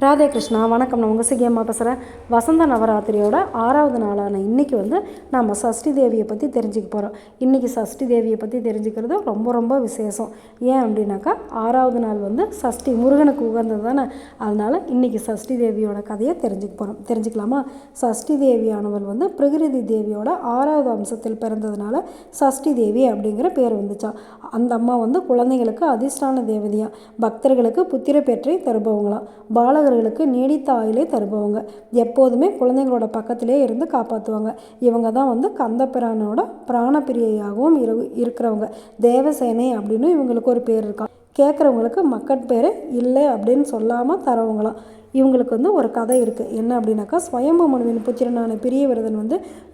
ராதே கிருஷ்ணா. வணக்கம். நான் உங்கள் சிகியம்மா பேசுகிறேன். வசந்த நவராத்திரியோட 6வது நாளான இன்றைக்கி நம்ம சஷ்டி தேவியை பற்றி தெரிஞ்சுக்க போகிறோம். இன்றைக்கி சஷ்டி தேவியை பற்றி தெரிஞ்சுக்கிறது ரொம்ப ரொம்ப விசேஷம். ஏன் அப்படின்னாக்கா 6வது நாள் சஷ்டி முருகனுக்கு உகந்தது தானே. அதனால் இன்றைக்கி சஷ்டி தேவியோட கதையை தெரிஞ்சுக்கலாமா? சஷ்டி தேவியானவள் பிரகிருதி தேவியோட 6வது அம்சத்தில் பிறந்ததுனால சஷ்டி தேவி அப்படிங்கிற பேர் வந்துச்சா. அந்த அம்மா குழந்தைகளுக்கு அதிர்ஷ்டான தேவதையாக, பக்தர்களுக்கு புத்திர பேற்றை தருபவங்களாம், பாலகர்களுக்கு நீடித்த ஆயுளை தருபவங்க, எப்போதுமே குழந்தைங்களோட பக்கத்திலே இருந்து காப்பாற்றுவாங்க. இவங்க தான் கந்தபிரானோட பிராணப்பிரியையாகவும் இருக்கிறவங்க. தேவசேனை அப்படின்னு இவங்களுக்கு ஒரு பேர் இருக்கா. கேட்குறவங்களுக்கு மக்கட்பேர் இல்லை அப்படின்னு சொல்லாமல் தரவங்களாம். இவங்களுக்கு ஒரு கதை இருக்குது. என்ன அப்படின்னாக்கா, ஸ்வயம்பு மனுவின் புத்திரனான பிரியவிரதன்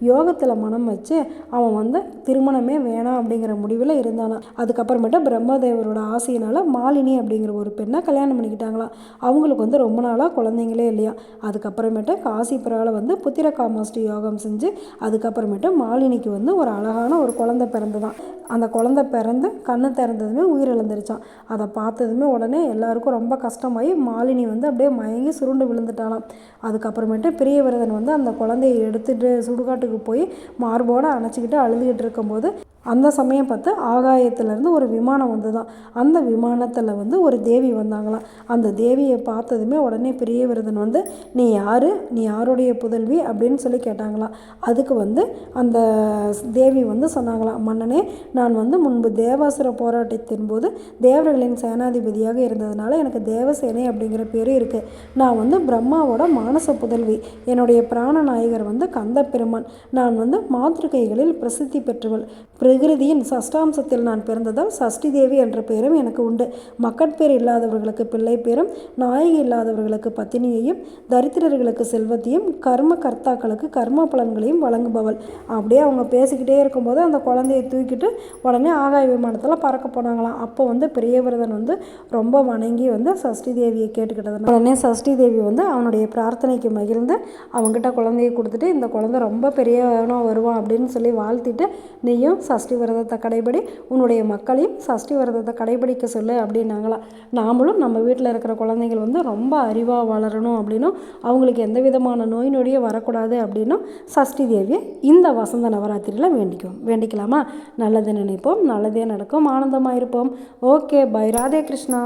யோகத்தில் மனம் வச்சு அவன் திருமணமே வேணாம் அப்படிங்கிற முடிவில் இருந்தானா. அதுக்கப்புறமேட்டு பிரம்மதேவரோட ஆசையினால் மாலினி அப்படிங்கிற ஒரு பெண்ணை கல்யாணம் பண்ணிக்கிட்டாங்களாம். அவங்களுக்கு ரொம்ப நாளாக குழந்தைங்களே இல்லையா. அதுக்கப்புறமேட்டு காசிபுராவில் புத்திர காமாஷ்டி யோகம் செஞ்சு அதுக்கப்புறமேட்டு மாலினிக்கு ஒரு அழகான ஒரு குழந்தை பிறந்துதான். அந்த குழந்தை பிறந்து கண்ணு திறந்ததுமே உயிரிழந்துருச்சான். அதை பார்த்ததுமே உடனே எல்லாருக்கும் ரொம்ப கஷ்டமாகி மாலினி அப்படியே மயங்கி சுருண்டு விழுந்துட்டாலாம். அதுக்கப்புறமேட்டு பிரியவிரதன் அந்த குழந்தையை எடுத்துகிட்டு சுடுகாட்டுக்கு போய் மார்போடு அணைச்சிக்கிட்டு அழுதுகிட்டு இருக்கும்போது அந்த சமயம் பார்த்து ஆகாயத்திலேருந்து ஒரு விமானம் வந்துதான். அந்த விமானத்தில் ஒரு தேவி வந்தாங்களாம். அந்த தேவியை பார்த்ததுமே உடனே பிரியவிரதன் நீ யார், நீ யாருடைய புதல்வி அப்படின்னு சொல்லி கேட்டாங்களாம். அதுக்கு அந்த தேவி சொன்னாங்களாம், மன்னனே, நான் முன்பு தேவாசுர போராட்டத்தின் போது தேவர்களின் சேனாதிபதியாக இருந்ததுனால எனக்கு தேவசேனை அப்படிங்கிற பேர் இருக்குது. நான் பிரம்மாவோட மானச புதல்வி. என்னுடைய பிராணநாயகர் கந்த பெருமான். நான் மாத்திருக்கைகளில் பிரசித்தி பெற்றவள். பிரகிருதியின் சஷ்டாம்சத்தில் நான் பிறந்ததால் சஷ்டி தேவி என்ற பெயரும் எனக்கு உண்டு. மக்கட்பேர் இல்லாதவர்களுக்கு பிள்ளை பேரும், நாயகி இல்லாதவர்களுக்கு பத்தினியையும், தரித்திரர்களுக்கு செல்வத்தையும், கர்ம கர்த்தாக்களுக்கு கர்ம பலன்களையும் வழங்குபவள். அப்படியே அவங்க பேசிக்கிட்டே இருக்கும்போது அந்த குழந்தையை தூக்கிட்டு உடனே ஆகாய விமானத்தில் பறக்க போனாங்களாம். அப்போ பிரியவிரதன் ரொம்ப வணங்கி சஷ்டி தேவியை கேட்டுக்கிட்டது. உடனே சஷ்டி தேவி அவனுடைய பிரார்த்தனைக்கு மகிழ்ந்து அவங்ககிட்ட குழந்தையை கொடுத்துட்டு, இந்த குழந்தை ரொம்ப பெரியவனோ வருவான் அப்படின்னு சொல்லி வாழ்த்திட்டு, நீயும் சஷ்டி விரதத்தை கடைபிடி, உன்னுடைய மக்களையும் சஷ்டி விரதத்தை கடைபிடிக்க சொல்லு அப்படின்னாங்களாம். நாமளும் நம்ம வீட்டில் இருக்கிற குழந்தைகள் ரொம்ப அறிவாக வளரணும் அப்படின்னும், அவங்களுக்கு எந்த விதமான நோய் நொடியும் வரக்கூடாது அப்படின்னும் சஷ்டி தேவியை இந்த வசந்த நவராத்திரியில் வேண்டிக்கலாமா? நல்லது நினைப்போம், நல்லதே நடக்கும், ஆனந்தமாக இருப்போம். Okay, bye. ராதே கிருஷ்ணா.